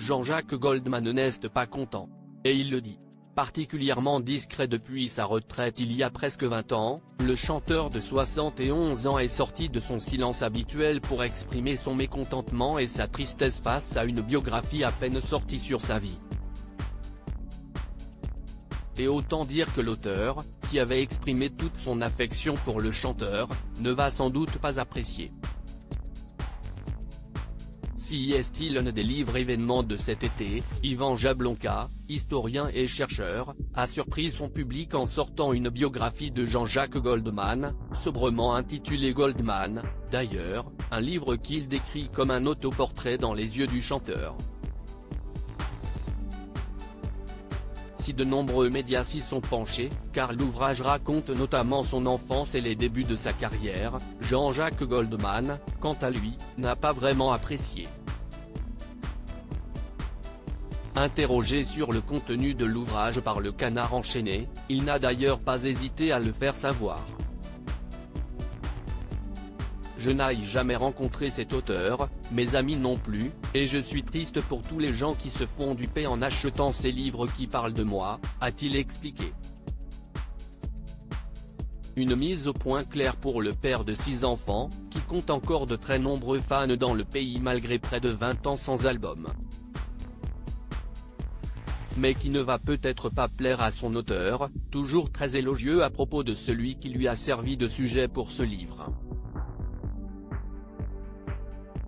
Jean-Jacques Goldman n'est pas content. Et il le dit. Particulièrement discret depuis sa retraite il y a presque 20 ans, le chanteur de 71 ans est sorti de son silence habituel pour exprimer son mécontentement et sa tristesse face à une biographie à peine sortie sur sa vie. Et autant dire que l'auteur, qui avait exprimé toute son affection pour le chanteur, ne va sans doute pas apprécier. Si est-il un des livres événements de cet été, Ivan Jablonka, historien et chercheur, a surpris son public en sortant une biographie de Jean-Jacques Goldman, sobrement intitulée Goldman, d'ailleurs, un livre qu'il décrit comme un autoportrait dans les yeux du chanteur. Si de nombreux médias s'y sont penchés, car l'ouvrage raconte notamment son enfance et les débuts de sa carrière, Jean-Jacques Goldman, quant à lui, n'a pas vraiment apprécié. Interrogé sur le contenu de l'ouvrage par le Canard enchaîné, il n'a d'ailleurs pas hésité à le faire savoir. Je n'ai jamais rencontré cet auteur, mes amis non plus, et je suis triste pour tous les gens qui se font duper en achetant ces livres qui parlent de moi, a-t-il expliqué. Une mise au point claire pour le père de 6 enfants, qui compte encore de très nombreux fans dans le pays malgré près de 20 ans sans album. Mais qui ne va peut-être pas plaire à son auteur, toujours très élogieux à propos de celui qui lui a servi de sujet pour ce livre.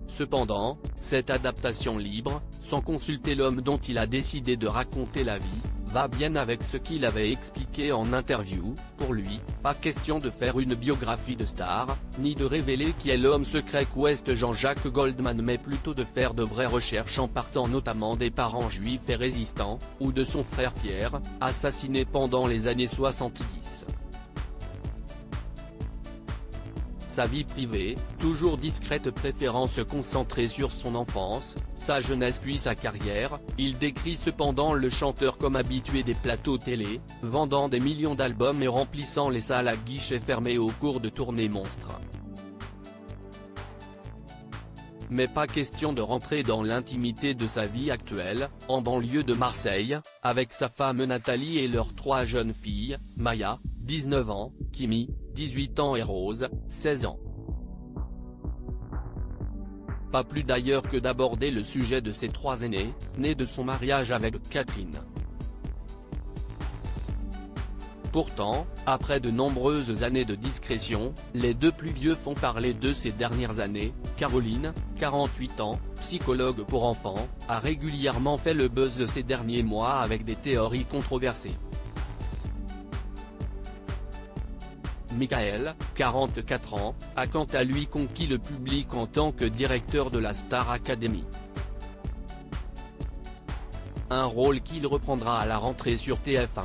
Cependant, cette adaptation libre, sans consulter l'homme dont il a décidé de raconter la vie, va bien avec ce qu'il avait expliqué en interview. Pour lui, pas question de faire une biographie de star, ni de révéler qui est l'homme secret qu'ouest Jean-Jacques Goldman, mais plutôt de faire de vraies recherches en partant notamment des parents juifs et résistants, ou de son frère Pierre, assassiné pendant les années 70. Sa vie privée, toujours discrète, préférant se concentrer sur son enfance, sa jeunesse puis sa carrière, il décrit cependant le chanteur comme habitué des plateaux télé, vendant des millions d'albums et remplissant les salles à guichets fermés au cours de tournées monstres. Mais pas question de rentrer dans l'intimité de sa vie actuelle, en banlieue de Marseille, avec sa femme Nathalie et leurs 3 jeunes filles, Maya, 19 ans, Kimi, 18 ans et Rose, 16 ans. Pas plus d'ailleurs que d'aborder le sujet de ses 3 aînés, nés de son mariage avec Catherine. Pourtant, après de nombreuses années de discrétion, les 2 plus vieux font parler d'eux ces dernières années. Caroline, 48 ans, psychologue pour enfants, a régulièrement fait le buzz ces derniers mois avec des théories controversées. Michael, 44 ans, a quant à lui conquis le public en tant que directeur de la Star Academy. Un rôle qu'il reprendra à la rentrée sur TF1.